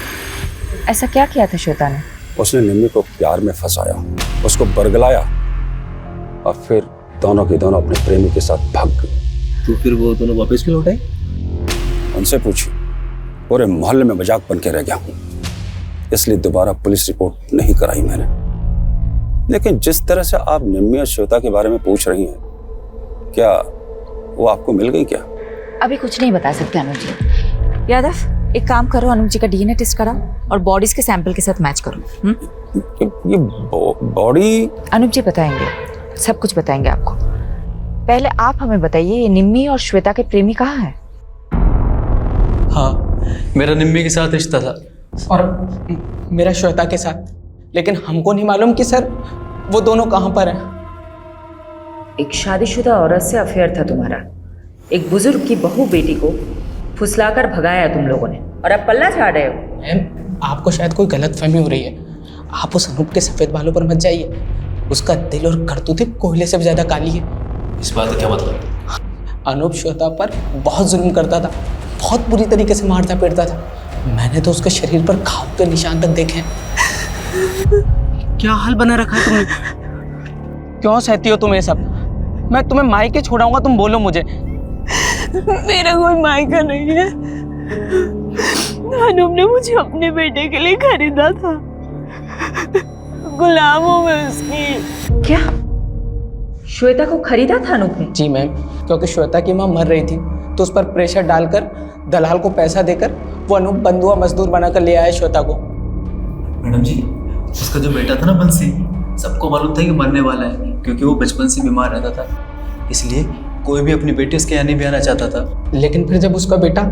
ऐसा क्या किया था श्वेता ने? उसने निम्मी को प्यार में फंसाया, उसको बरगलाया और फिर दोनों के दोनों अपने प्रेमी के साथ भाग गई। तो फिर वो दोनों वापस क्यों लौट आई? उनसे पूछी। पूरे मोहल्ले में मजाक बन के रह गया हूं, इसलिए दोबारा पुलिस रिपोर्ट नहीं कराई मैंने। लेकिन जिस तरह से आप निम्मी और श्वेता के बारे में पूछ रही हैं, क्या वो आपको मिल गई क्या? अभी कुछ नहीं बता सकते अनुज जी। यादव, एक काम करो, अनुज जी का डीएनए टेस्ट कराओ और बॉडीज के सैंपल के साथ मैच करो। ये बॉडी? अनुज जी बताएंगे, सब कुछ बताएंगे आपको। पहले आप हमें बताइए, ये निम्मी और श्वेता के प्रेमी कहाँ हैं? हाँ, मेरा निम्मी के साथ रिश्ता था और मेरा श्वेता के साथ, लेकिन हमको नहीं मालूम कि सर वो दोनों कहाँ पर हैं। एक शादीशुदा औरत से अफेयर था तुम्हारा, एक बुजुर्ग की बहू बेटी को फुसलाकर भगाया तुम लोगों ने, और अब पल्ला झाड़ रहे हो। मैम, आपको शायद कोई गलतफहमी हो रही है। आप उस अनूप के सफेद बालों पर मत जाइए, उसका दिल और करतूतें कोयले से भी ज्यादा काली है। इस बात का क्या मतलब? अनूप श्वेता पर बहुत जुल्म करता था, बहुत बुरी तरीके से मारता पीटता था। मैंने तो उसके शरीर पर घाव के निशान तक देखे हैं। क्या हाल बना रखा है तुमने? क्यों सहती हो तुम ये सब? मैं तुम्हें मायके छोड़ाऊंगा, तुम बोलो मुझे। मेरा कोई मायका नहीं है। अनूप ने मुझे अपने बेटे के लिए खरीदा था, गुलाम हूं मैं उसकी। क्या? श्वेता को खरीदा था अनूप ने? जी मैम, क्योंकि श्वेता की माँ मर रही थी, तो उस पर प्रेशर डालकर दलाल को पैसा देकर वो अनूप बंधुआ मजदूर बनाकर ले आया श्वेता को। मैडम जी, उसका जो बेटा था ना बंसी, सबको मालूम था कि मरने वाला है, क्योंकि वो बचपन से बीमार रहता था। इसलिए कोई भी अपनी बेटी उसके यहाँ नहीं भी आना चाहता था। लेकिन फिर जब उसका बेटा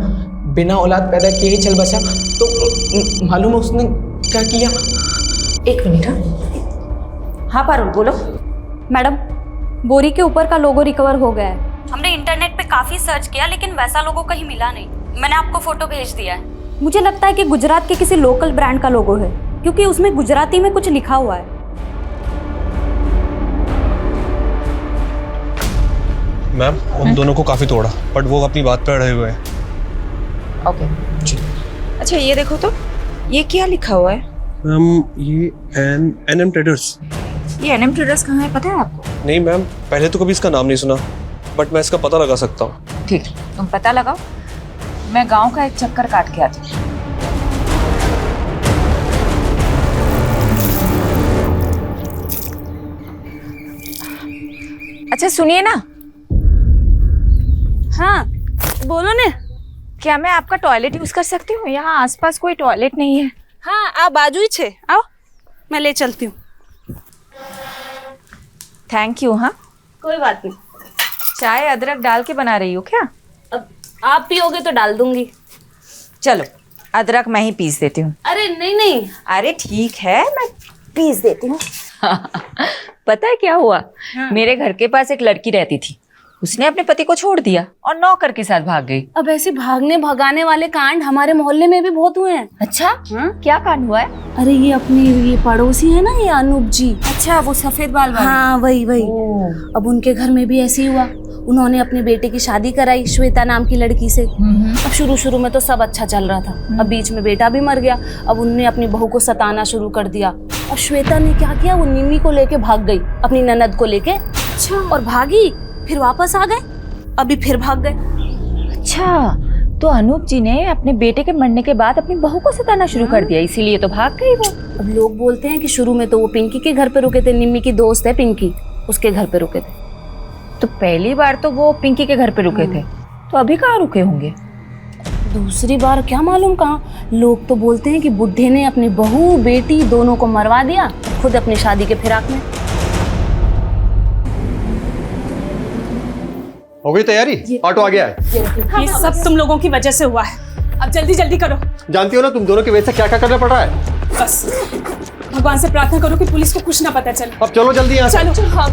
बिना औलाद पैदा किए ही चल बसा, तो मालूम है उसने क्या किया? एक मिनट। हाँ पारुल, बोलो। मैडम, बोरी के ऊपर का लोगो रिकवर हो गया है। हमने इंटरनेट पे काफी सर्च किया, लेकिन वैसा लोगो कहीं मिला नहीं। मैंने आपको फोटो भेज दिया है। मुझे लगता है कि गुजरात के किसी लोकल ब्रांड का लोगो है, क्योंकि उसमें गुजराती में कुछ लिखा हुआ है। मैम, उन दोनों को काफी तोड़ा, बट वो अपनी बात पे अड़े हुए हैं। ओके जी। अच्छा ये देखो तो, ये क्या लिखा हुआ है? मैम, ये एनएम ट्रेडर्स। ये एनएम ट्रेडर्स कहाँ है, पता है आपको? नहीं मैम, पहले तो कभी इसका नाम नहीं सुना, बट मैं इसका पता लगा सकता हूँ। ठीक, तुम पता लगाओ, मैं गांव का एक चक्कर काट के आती हूँ। अच्छा सुनिए ना। हाँ बोलो ने। क्या मैं आपका टॉयलेट यूज कर सकती हूँ? यहाँ आसपास कोई टॉयलेट नहीं है। हाँ, आप बाजू ही छे, आओ मैं ले चलती हूँ। Thank you. हाँ कोई बात नहीं। चाय अदरक डाल के बना रही हो क्या? अब आप पियोगे तो डाल दूंगी। चलो अदरक मैं ही पीस देती हूँ। अरे नहीं नहीं। अरे ठीक है, मैं पीस देती हूँ। पता है क्या हुआ? हाँ। मेरे घर के पास एक लड़की रहती थी, उसने अपने पति को छोड़ दिया और नौकर के साथ भाग गई। अब ऐसे भागने भगाने वाले कांड हमारे मोहल्ले में भी बहुत हुए हैं। अच्छा हाँ? क्या कांड हुआ है? अरे ये अपने ये पड़ोसी है ना, ये अनूप जी। अच्छा वो सफेद बाल वाले? हाँ वही। अब उनके घर में भी ऐसे ही हुआ। उन्होंने अपने बेटे की शादी कराई श्वेता नाम की लड़की से। अब शुरू में तो सब अच्छा चल रहा था, अब बीच में बेटा भी मर गया। अब उनने अपनी बहू को सताना शुरू कर दिया। और श्वेता ने क्या किया, वो निम्मी को लेके भाग गई अपनी ननद को लेके। अच्छा। और भागी, फिर वापस आ गए, अभी फिर भाग गए। अच्छा, तो अनूप जी ने अपने बेटे के मरने के बाद अपनी बहू को सताना शुरू कर दिया, इसीलिए तो भाग गई वो। अब लोग बोलते हैं कि शुरू में तो वो पिंकी के घर पे रुके थे, निम्मी की दोस्त है पिंकी, उसके घर पे रुके थे। तो पहली बार तो वो पिंकी के घर पे रुके थे, तो अभी कहाँ रुके होंगे? दूसरी बार क्या मालूम कहाँ। लोग तो बोलते हैं कि बुड्ढे ने अपनी बहू बेटी दोनों को मरवा दिया, खुद अपनी शादी के फिराक में। हो गई तैयारी? ऑटो आ गया है। ये सब तुम लोगों की वजह से हुआ है, अब जल्दी जल्दी करो। जानती हो ना तुम दोनों की वजह से क्या क्या करना पड़ रहा है। बस भगवान से प्रार्थना करो कि पुलिस को कुछ ना पता चले। अब चलो जल्दी यहाँ से। चलो। हाँ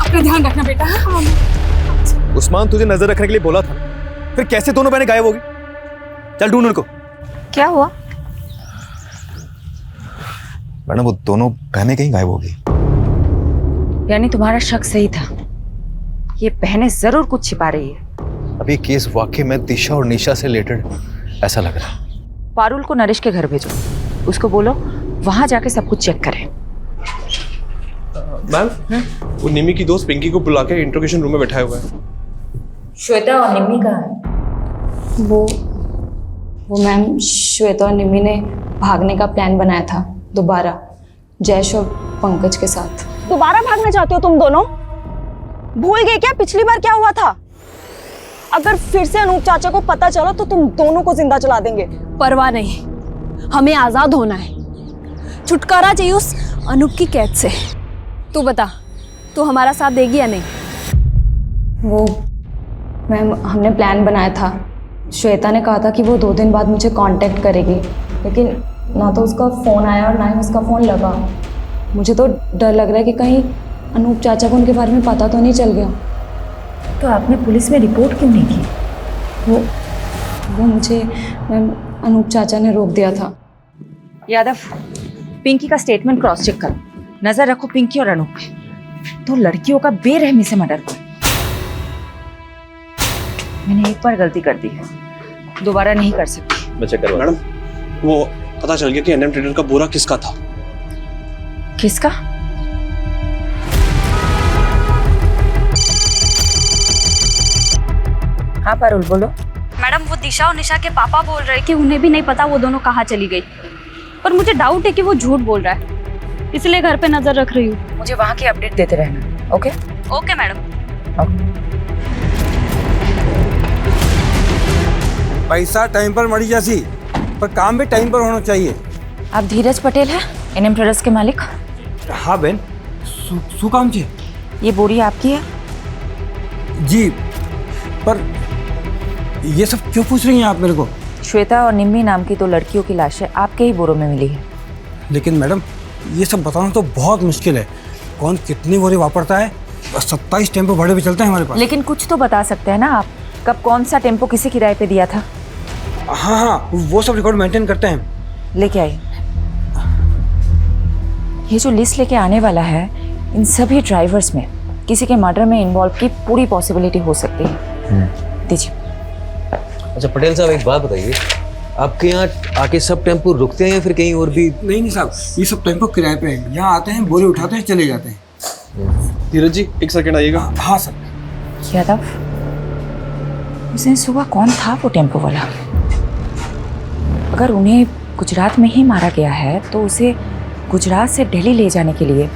अपना ध्यान रखना बेटा। हाँ। उस्मान तुझे नजर रखने के लिए बोला था, फिर कैसे दोनों बहनें गायब हो गई? चल ढूंढ उनको। क्या हुआ? मैडम वो दोनों बहनें कहीं गायब हो गई। यानी तुम्हारा शक सही था, ये बहनें जरूर कुछ छिपा रही है। अभी केस वाकई में दिशा और निशा से रिलेटेड ऐसा लग रहा है। पारुल को नरेश के घर भेजो, उसको बोलो वहां जाके सब कुछ चेक करे। मैम, वो निमी की दोस्त पिंकी को बुला के इंट्रोगेशन रूम में बैठाया हुआ है। श्वेता और निम्मी कहाँ है? वो मैम, श्वेता और निम्मी ने भागने का प्लान बनाया था दोबारा, जयेश और पंकज के साथ। दोबारा भागना चाहते हो तुम दोनों? भूल गए क्या पिछली बार क्या हुआ था? अगर फिर से अनूप चाचा को पता चला तो तुम दोनों को जिंदा जला देंगे। परवाह नहीं, हमें आजाद होना है, छुटकारा चाहिए उस अनूप की कैद से। तू बता, तू हमारा साथ देगी या नहीं? वो मैम, हमने प्लान बनाया था, श्वेता ने कहा था कि वो 2 दिन बाद मुझे कांटेक्ट करेगी, लेकिन ना तो उसका फ़ोन आया और ना ही उसका फ़ोन लगा। मुझे तो डर लग रहा है कि कहीं अनूप चाचा को उनके बारे में पता तो नहीं चल गया। तो आपने पुलिस में रिपोर्ट क्यों नहीं की? वो मुझे मैम अनूप चाचा ने रोक दिया था। यादव, पिंकी का स्टेटमेंट क्रॉस चेक करो, नजर रखो पिंकी और अनूप पे। तो लड़कियों का बेरहमी से मर्डर हुआ। मैंने एक बार गलती कर दी है, दोबारा नहीं कर सकती। मैं चेक करवा। मैडम, वो पता चल गया कि एनएम ट्रेडर का बोरा किसका था। किसका? हाँ पारुल, बोलो। मैडम, वो दिशा और निशा के पापा बोल रहे हैं कि उन्हें भी नहीं पता वो दोनों कहाँ चली गई, पर मुझे डाउट है कि वो झूठ बोल रहा है, इसलिए घर पे नजर रख रही हूँ। मुझे वहाँ की अपडेट देते रहना। ओके? Okay madam. पैसा टाइम पर मरी जासी, पर काम भी टाइम पर होना चाहिए। आप धीरज पटेल हैं, एनएम ट्रेडर्स के मालिक? हाँ बहन, शू काम छे? ये बोरी आपकी है? जी, पर ये सब क्यों पूछ रही हैं आप मेरे को? श्वेता और निम्मी नाम की 2 लड़कियों की लाशें आपके ही बोरों में मिली है। लेकिन मैडम, ये सब बताना तो बहुत मुश्किल है। कौन कितनी बोरी वापरता है? 27 टेम्पो भाड़े पे चलते हैं हमारे पास। लेकिन कुछ तो बता सकते हैं ना आप, कब कौन सा टेम्पो किसी किराए पे दिया था? हाँ, वो सब रिकॉर्ड मेंटेन करते हैं। लेके आइए। ये जो लिस्ट लेके आने वाला है, इन सभी ड्राइवर्स में किसी के मर्डर में इन्वॉल्व की पूरी पॉसिबिलिटी हो सकती है। दीजिए। अच्छा पटेल साहब, एक बात बताइए, आपके यहाँ आके सब टेम्पो रुकते हैं या फिर कहीं और भी? नहीं साहब, ये सब टेम्पो किराए पे हैं, यहाँ आते हैं, बोरी उठाते हैं, चले जाते हैं। धीरज जी, एक सेकंड आइएगा। हाँ सर। यादव, उस दिन सुबह कौन था वो टेम्पो वाला? अगर उन्हें गुजरात में ही मारा गया है तो उसे गुजरात से दिल्ली ले जाने के लिए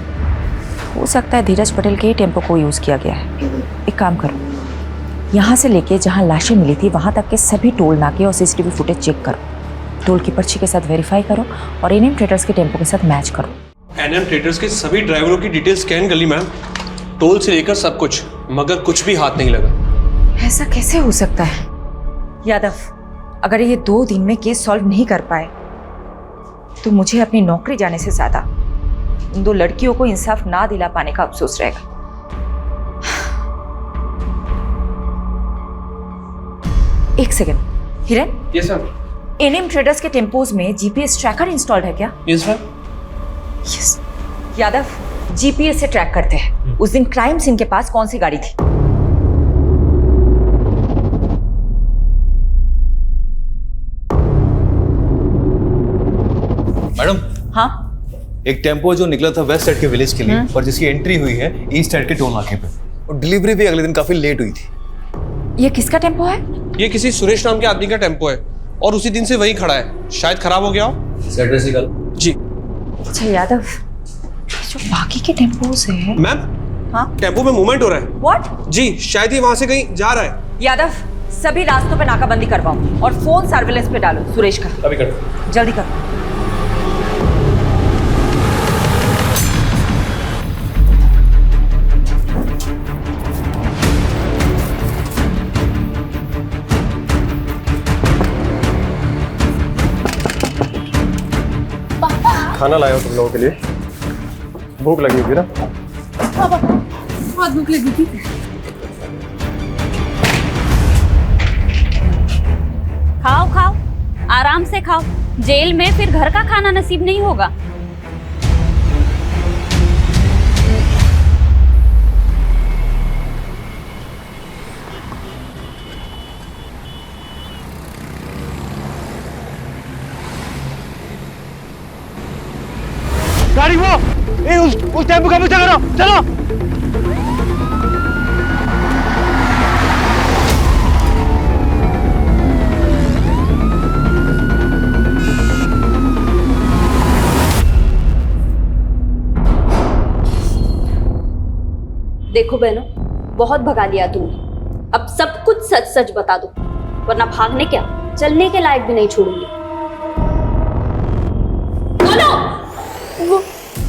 हो सकता है धीरज पटेल के ही टेम्पो को यूज़ किया गया है। एक काम करो, यहाँ से लेके जहाँ लाशें मिली थी वहाँ तक के सभी टोल नाके और सीसीटीवी फुटेज चेक करो, टोल की पर्ची के साथ वेरीफाई करो और एनएम ट्रेडर्स के टेम्पो के साथ मैच करो। एनएम ट्रेडर्स के सभी ड्राइवरों की डिटेल स्कैन कर ली मैम, टोल से लेकर सब कुछ, मगर कुछ भी हाथ नहीं लगा। ऐसा कैसे हो सकता है? यादव, अगर ये 2 दिन में केस सॉल्व नहीं कर पाए तो मुझे अपनी नौकरी जाने से ज्यादा उन 2 लड़कियों को इंसाफ ना दिला पाने का अफसोस रहेगा। एक सेकंड, हिरन। Yes sir. एनएम ट्रेडर्स के टेम्पोज में जीपीएस ट्रैकर इंस्टॉल्ड है क्या? Yes sir. Yes. Yadav, GPS से ट्रैक करते हैं उस दिन क्राइम सीन के पास कौन सी गाड़ी थी। मैडम, हाँ एक टेम्पो जो निकला था वेस्ट साइड के विलेज के लिए और जिसकी एंट्री हुई है ईस्ट साइड के टोल नाके पे, और डिलीवरी भी अगले दिन काफी लेट हुई थी। ये किसका टेम्पो है? ये किसी सुरेश नाम के आदमी का टेम्पो है और उसी दिन से वही खड़ा है, शायद खराब हो गया हो। एड्रेस निकाल। जी। अच्छा यादव, जो बाकी के टेम्पोज है। मैम, हाँ टेम्पो में मूवमेंट हो रहा है। व्हाट? जी, शायद ही वहां से कहीं जा रहा है। यादव, सभी रास्तों पे नाकाबंदी करवाओ और फोन सर्विलेंस पे डालो सुरेश का। अभी कर। जल्दी करो। खाना लाया हो तुम लोगों के लिए, भूख लगी होगी ना? बहुत भूख लगी थी। खाओ खाओ, आराम से खाओ। जेल में फिर घर का खाना नसीब नहीं होगा। गाड़ी वो उस टेम्पो का पीछा करो, चलो। देखो बहनों, बहुत भगा लिया तुमने। अब सब कुछ सच सच बता दो, वरना भागने क्या चलने के लायक भी नहीं छोड़ूंगी। बोलो।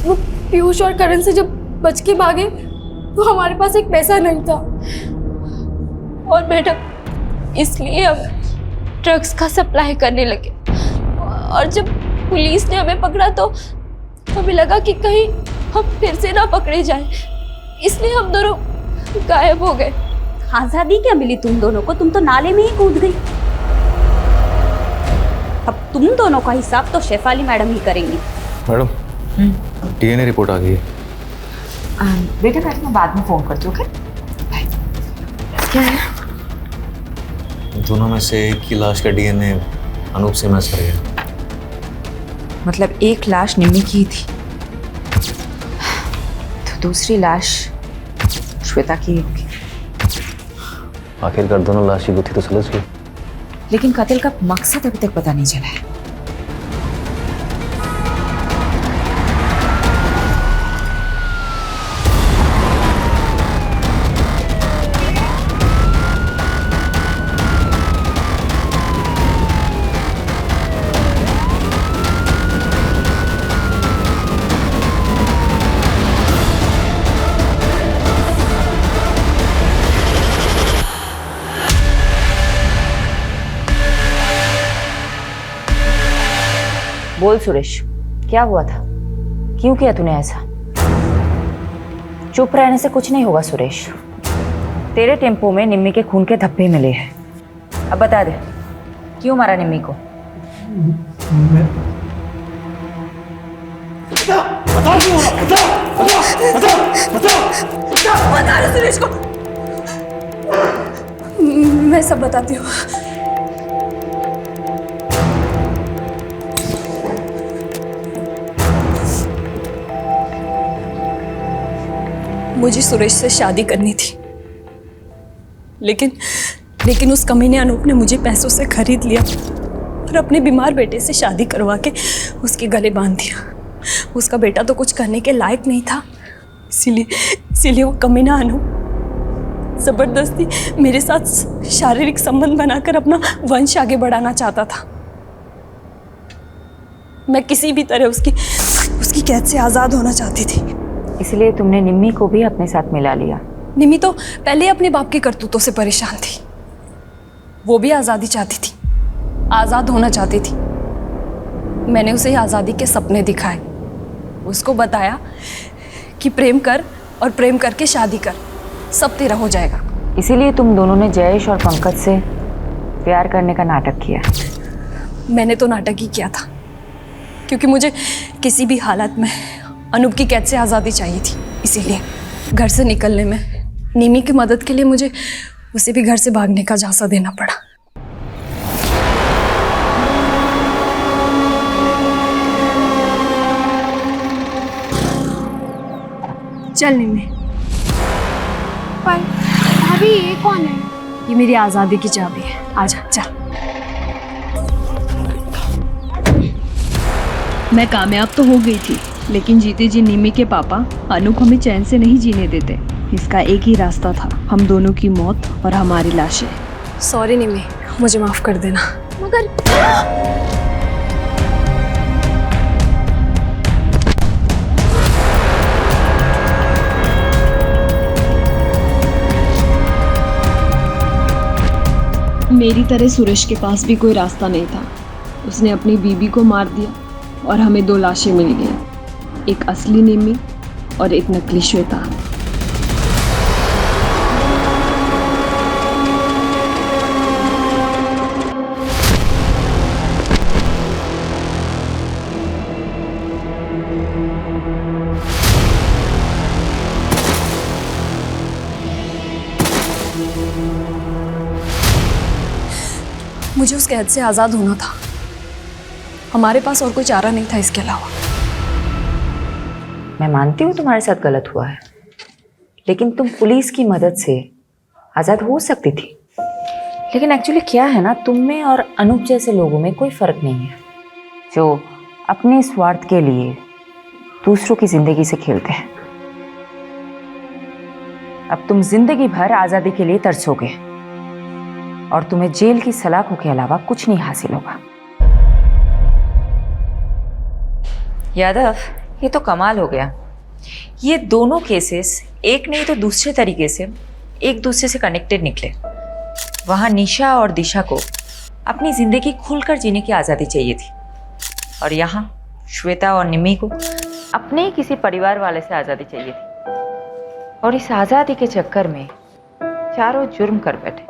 वो पीयूष और करण से जब बच के भागे तो हमारे पास एक पैसा नहीं था, और मैडम इसलिए हम ड्रग्स का सप्लाई करने लगे। और जब पुलिस ने हमें पकड़ा तो हमें लगा कि कहीं हम फिर से ना पकड़े जाएं, इसलिए हम दोनों गायब हो गए। आजादी क्या मिली तुम दोनों को? तुम तो नाले में ही कूद गई। अब तुम दोनों का हिसाब तो शेफाली मैडम ही करेंगी। मैडम, डीएनए रिपोर्ट आ गई है। बेटा बैठ, मैं बाद में फोन करती हूँ। क्या है? दोनों में से एक की लाश का डीएनए अनूप से मैच कर गया। मतलब एक लाश निम्मी की थी तो दूसरी लाश श्वेता की होगी। आखिरकार दोनों लाश की गुत्थी तो सुलझ गई, लेकिन कत्ल का मकसद अभी तक पता नहीं चला है। बोल सुरेश, क्या हुआ था? क्यों किया तूने ऐसा? चुप रहने से कुछ नहीं होगा सुरेश। तेरे टेम्पो में निम्मी के खून के धब्बे मिले हैं। अब बता दे, क्यों मारा निम्मी को? बता रहे सुरेश को। मैं सब बताती हूँ। मुझे सुरेश से शादी करनी थी, लेकिन उस कमीने अनूप ने मुझे पैसों से खरीद लिया और अपने बीमार बेटे से शादी करवा के उसके गले बांध दिया। उसका बेटा तो कुछ करने के लायक नहीं था, इसीलिए वो कमीना अनूप जबरदस्ती मेरे साथ शारीरिक संबंध बनाकर अपना वंश आगे बढ़ाना चाहता था। मैं किसी भी तरह उसकी कैद से आज़ाद होना चाहती थी। इसलिए तुमने निम्मी को भी अपने साथ मिला लिया। निम्मी तो पहले अपने बाप की करतूतों से परेशान थी। वो भी आज़ादी चाहती थी, आज़ाद होना चाहती थी। मैंने उसे आज़ादी के सपने दिखाए, उसको बताया कि प्रेम कर और प्रेम करके शादी कर, सब तेरा हो जाएगा। इसीलिए तुम दोनों ने जयेश और पंकज से प्यार करने का नाटक किया। मैंने तो नाटक ही किया था, क्योंकि मुझे किसी भी हालत में अनूप की कैद से आज़ादी चाहिए थी। इसीलिए घर से निकलने में निमी की मदद के लिए मुझे उसे भी घर से भागने का झांसा देना पड़ा। चल निम्मी। पर भाभी ये कौन है? ये मेरी आज़ादी की चाबी है, आजा चल। मैं कामयाब तो हो गई थी, लेकिन जीते जी निम्मी के पापा अनूप हमें चैन से नहीं जीने देते। इसका एक ही रास्ता था, हम दोनों की मौत और हमारी लाशें। सॉरी निम्मी, मुझे माफ कर देना। मगर मेरी तरह सुरेश के पास भी कोई रास्ता नहीं था। उसने अपनी बीबी को मार दिया और हमें 2 लाशें मिल गई, एक असली निम्मी और एक नकली श्वेता। मुझे उस कैद से आज़ाद होना था, हमारे पास और कोई चारा नहीं था इसके अलावा। मैं मानती हूँ तुम्हारे साथ गलत हुआ है, लेकिन तुम पुलिस की मदद से आज़ाद हो सकती थी। लेकिन एक्चुअली क्या है ना, तुम में और अनूप जैसे लोगों में कोई फ़र्क नहीं है, जो अपने स्वार्थ के लिए दूसरों की ज़िंदगी से खेलते हैं। अब तुम जिंदगी भर आज़ादी के लिए तरसोगे और तुम्हें जेल की सलाखों के अलावा कुछ नहीं हासिल होगा। यादव, ये तो कमाल हो गया। ये दोनों केसेस एक नहीं तो दूसरे तरीके से एक दूसरे से कनेक्टेड निकले। वहाँ निशा और दिशा को अपनी जिंदगी खुलकर जीने की आज़ादी चाहिए थी, और यहाँ श्वेता और निम्मी को अपने ही किसी परिवार वाले से आज़ादी चाहिए थी। और इस आज़ादी के चक्कर में चारों जुर्म कर बैठे।